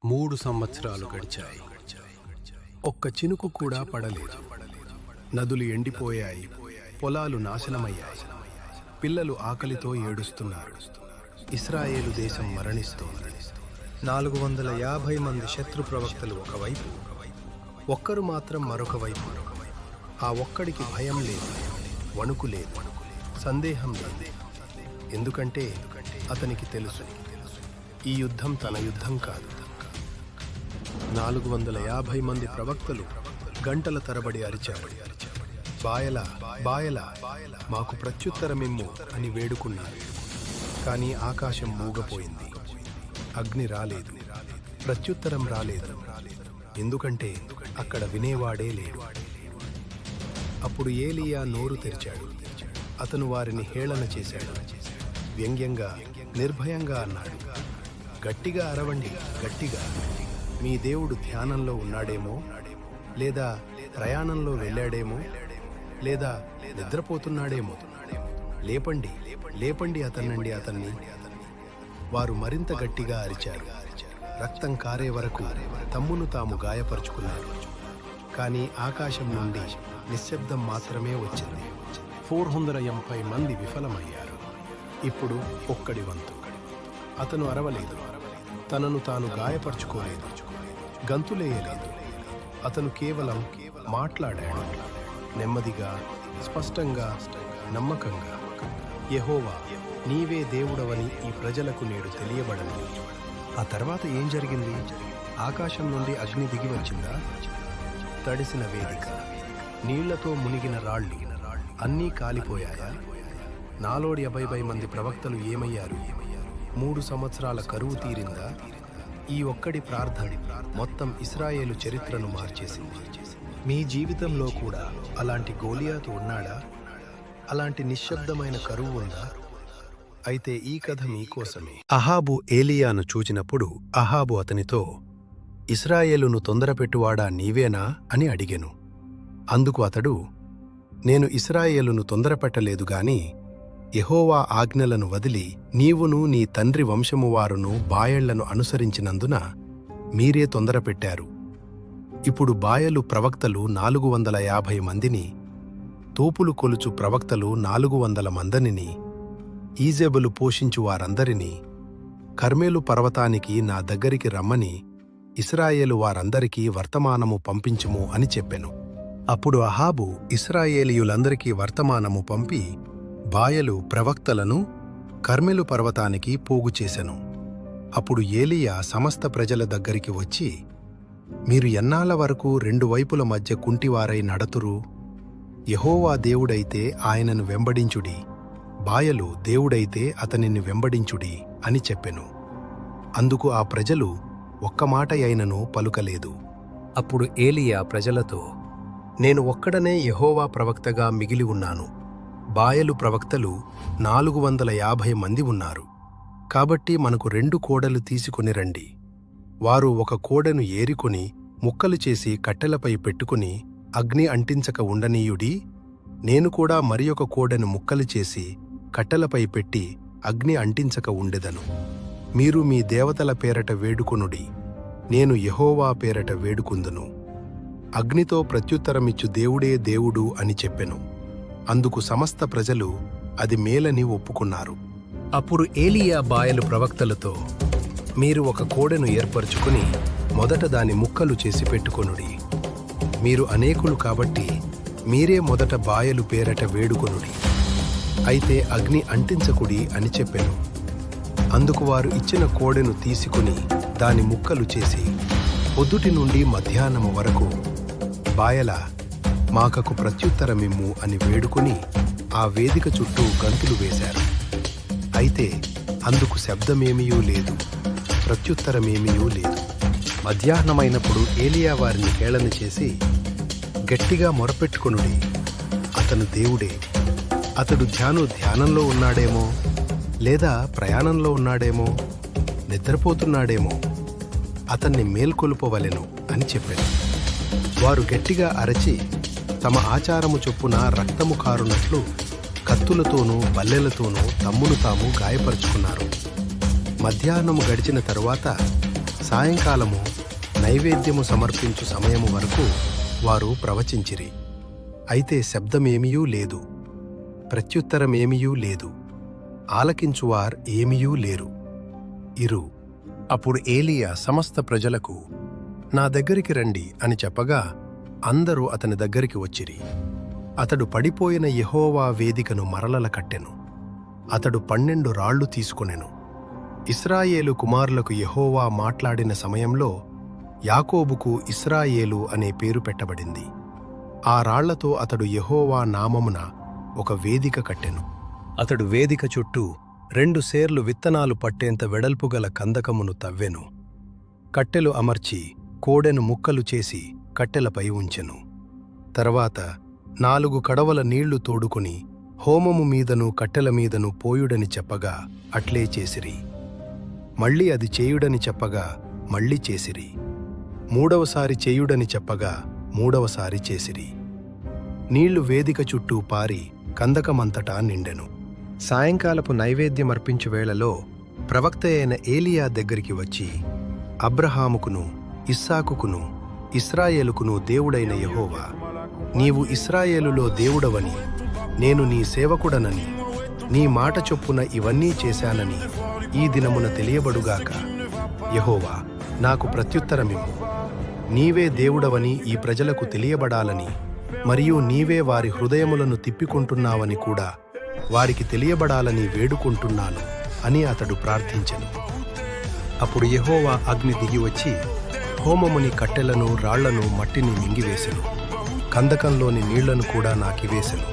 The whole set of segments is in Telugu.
3 సంవత్సరాలు గడిచాయి. ఒక్క చినుకు కూడా పడలేదు. నదులు ఎండిపోయాయి, పొలాలు నాశనమయ్యాయి. పిల్లలు ఆకలితో ఏడుస్తున్నారు. ఇశ్రాయేలు దేశం మరణిస్తోంది. 450 మంది శత్రు ప్రవక్తలు ఒకవైపు, ఒక్కరు మాత్రం మరొక వైపు. ఆ ఒక్కడికి భయం లేదు, వణుకు లేదు, సందేహం లేదు. ఎందుకంటే అతనికి తెలుసు, ఈ యుద్ధం తన యుద్ధం కాదు. 450 మంది ప్రవక్తలు గంటల తరబడి అరిచారు. బాయలా బాయలా, మాకు ప్రత్యుత్తరమిమ్ము అని వేడుకున్నారు. కానీ ఆకాశం మూగపోయింది. అగ్ని రాలేదు, ప్రత్యుత్తరం రాలేదు. ఎందుకంటే అక్కడ వినేవాడే లేడు. అప్పుడు ఏలీయా నోరు తెరిచాడు. అతను వారిని హేళన చేశాడు. వ్యంగ్యంగా, నిర్భయంగా అన్నాడు, గట్టిగా అరవండి, గట్టిగా. మీ దేవుడు ధ్యానంలో ఉన్నాడేమో, లేదా ప్రయాణంలో వెళ్ళాడేమో, లేదా నిద్రపోతున్నాడేమో. లేపండి, లేపండి అతన్ని. వారు మరింత గట్టిగా అరిచారు. రక్తం కారే వరకు తమ్మును తాము గాయపరుచుకున్నారు. కానీ ఆకాశం నుండి నిశ్శబ్దం మాత్రమే వచ్చింది. 480 మంది విఫలమయ్యారు. ఇప్పుడు ఒక్కడి వంతు. అతను అరవలేదు, తనను తాను గాయపరుచుకోలేదు, గంతులేయలేదు. అతను కేవలం మాట్లాడాడు, నెమ్మదిగా, స్పష్టంగా, నమ్మకంగా. యెహోవా, నీవే దేవుడవని ఈ ప్రజలకు నేడు తెలియబడను. ఆ తర్వాత ఏం జరిగింది? ఆకాశం నుండి అగ్ని దిగి వచ్చిందా? తడిసిన వేదిక, నీళ్లతో మునిగిన రాళ్ళు అన్నీ కాలిపోయాయా? 450 మంది ప్రవక్తలు ఏమయ్యారు? 3 సంవత్సరాల కరువు తీరిందా? ఈ ఒక్కడి ప్రార్థన మొత్తం ఇశ్రాయేలు చరిత్రను మార్చేసింది. మీ జీవితంలో కూడా అలాంటి గోలియాతు ఉన్నాడా? అలాంటి నిశ్శబ్దమైన కరువు ఉందా? అయితే ఈ కథ మీకోసమే. అహాబు ఏలియాను చూచినప్పుడు అహాబు అతనితో, ఇశ్రాయేలును తొందరపెట్టువాడా నీవేనా అని అడిగెను. అందుకు అతడు, నేను ఇశ్రాయేలును తొందరపెట్టలేదు గాని యెహోవా ఆజ్ఞలను వదిలి నీవును నీ తండ్రి వంశము వారును బాయళ్లను అనుసరించినందున మీరే తొందరపెట్టారు. ఇప్పుడు బాయలు ప్రవక్తలు 450 మందిని, తోపులు కొలుచు ప్రవక్తలు 400 మందిని, ఈజెబులు పోషించు వారందరినీ కర్మెలు పర్వతానికి నా దగ్గరికి రమ్మని ఇశ్రాయేలు వారందరికీ వర్తమానము పంపించుము అని చెప్పెను. అప్పుడు అహాబు ఇశ్రాయేలీయులందరికీ వర్తమానము పంపి బాయలు ప్రవక్తలను కర్మెలు పర్వతానికి పోగు చేసెను. అప్పుడు ఏలీయా సమస్త ప్రజల దగ్గరికి వచ్చి, మీరు ఎన్నాళ్ల వరకు 2 వైపుల మధ్య కుంటివారై నడతురు? యెహోవా దేవుడైతే ఆయనను వెంబడించుడి, బాయలు దేవుడైతే అతనిని వెంబడించుడి అని చెప్పెను. అందుకు ఆ ప్రజలు ఒక్క మాట అయినను పలుకలేదు. అప్పుడు ఏలీయా ప్రజలతో, నేను ఒక్కడనే యెహోవా ప్రవక్తగా మిగిలి ఉన్నాను. బాయలు ప్రవక్తలు 450 మంది ఉన్నారు. కాబట్టి మనకు 2 కోడలు తీసుకుని రండి. వారు ఒక కోడెను ఏరికొని ముక్కలు చేసి కట్టెలపై పెట్టుకుని అగ్ని అంటించక ఉండనీయుడి. నేను కూడా మరి ఒక కోడెను ముక్కలు చేసి కట్టెలపై పెట్టి అగ్ని అంటించక ఉండెదను. మీరు మీ దేవతల పేరట వేడుకొనుడి, నేను యెహోవా పేరట వేడుకుందును. అగ్నితో ప్రత్యుత్తరమిచ్చు దేవుడే దేవుడు అని చెప్పెను. అందుకు సమస్త ప్రజలు అది మేలని ఒప్పుకున్నారు. అప్పుడు ఏలీయా బాయలు ప్రవక్తలతో, మీరు ఒక కోడెను ఏర్పరచుకుని మొదట దాని ముక్కలు చేసి పెట్టుకొనుడి. మీరు అనేకులు కాబట్టి మీరే మొదట బాయలు పేరట వేడుకొనుడి. అయితే అగ్ని అంటించకుడి అని చెప్పెను. అందుకు వారు ఇచ్చిన కోడెను తీసుకుని దాని ముక్కలు చేసి పొద్దుటి నుండి మధ్యాహ్నము వరకు, బాయలా, మాకకు ప్రత్యుత్తరమిమ్ము అని వేడుకుని ఆ వేదిక చుట్టూ గంతులు వేశారు. అయితే అందుకు శబ్దమేమీయూ లేదు, ప్రత్యుత్తరమేమీయూ లేదు. మధ్యాహ్నమైనప్పుడు ఏలీయా వారిని హేళన చేసి, గట్టిగా మొరపెట్టుకొనుడి, అతను దేవుడే. అతడు ధ్యానంలో ఉన్నాడేమో, లేదా ప్రయాణంలో ఉన్నాడేమో, నిద్రపోతున్నాడేమో, అతన్ని మేల్కొలుపవలెను అని చెప్పాడు. వారు గట్టిగా అరచి తమ ఆచారము చొప్పున రక్తము కారునట్లు కత్తులతోనూ బల్లెలతోనూ తమ్మును తాము గాయపరుచుకున్నారు. మధ్యాహ్నము గడిచిన తరువాత సాయంకాలము నైవేద్యము సమర్పించు సమయము వరకు వారు ప్రవచించిరి. అయితే శబ్దమేమియూ లేదు, ప్రత్యుత్తరమేమియూ లేదు, ఆలకించువార్ ఏమియూ లేరు. అప్పుడు ఏలియా సమస్త ప్రజలకు, నా దగ్గరికి రండి అని చెప్పగా అందరూ అతని దగ్గరికి వచ్చిరి. అతడు పడిపోయిన యెహోవా వేదికను మరలల కట్టెను. అతడు 12 రాళ్లు తీసుకొనెను. ఇశ్రాయేలు కుమారులకు యెహోవా మాట్లాడిన సమయంలో యాకోబుకు ఇశ్రాయేలు అనే పేరు పెట్టబడింది. ఆ రాళ్లతో అతడు యెహోవా నామమున ఒక వేదిక కట్టెను. అతడు వేదిక చుట్టూ 2 సేర్లు విత్తనాలు పట్టేంత వెడల్పుగల కందకమును తవ్వెను. కట్టెలు అమర్చి కోడెను ముక్కలు చేసి కట్టెలపై ఉంచెను. తర్వాత 4 కడవల నీళ్లు తోడుకొని హోమము మీదను కట్టెల మీదను పోయుడని చెప్పగా అట్లే చేసిరి. మళ్ళీ అది చేయుడని చెప్పగా మళ్ళీ చేసిరి. 3వసారి చేయుడని చెప్పగా 3వసారి చేసిరి. నీళ్లు వేదిక చుట్టూ పారి కందకమంతటా నిండెను. సాయంకాలపు నైవేద్యమర్పించు వేళలో ప్రవక్త అయిన ఏలియా దగ్గరికి వచ్చి, అబ్రహాముకును ఇస్సాకుకును ఇశ్రాయేలుకును దేవుడైన యెహోవా, నీవు ఇశ్రాయేలులో దేవుడవని, నేను నీ సేవకుడనని, నీ మాట చొప్పున ఇవన్నీ చేశానని ఈ దినమున తెలియబడుగాక. యెహోవా, నాకు ప్రత్యుత్తరమిమ్ము. నీవే దేవుడవని ఈ ప్రజలకు తెలియబడాలని, మరియు నీవే వారి హృదయములను తిప్పికొంటున్నావని కూడా వారికి తెలియబడాలని వేడుకుంటున్నాను అని అతడు ప్రార్థించెను. అప్పుడు యెహోవా అగ్ని దిగివచ్చి హోమముని కట్టెలను రాళ్లను మట్టిని మింగివేసెను. కందకంలోని నీళ్లను కూడా నాకివేసెను.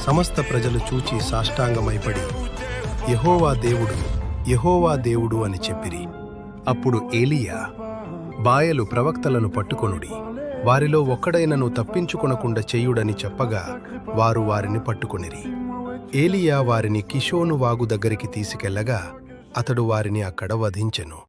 సమస్త ప్రజలు చూచి సాష్టాంగమైపడి, యెహోవా దేవుడు, యెహోవా దేవుడు అని చెప్పిరి. అప్పుడు ఏలియా, బాయలు ప్రవక్తలను పట్టుకొనుడి, వారిలో ఒక్కడైనను తప్పించుకొనకుండా చెయ్యుడని చెప్పగా వారు వారిని పట్టుకొనిరి. ఏలియా వారిని కిషోను వాగు దగ్గరికి తీసుకెళ్లగా అతడు వారిని అక్కడ వధించెను.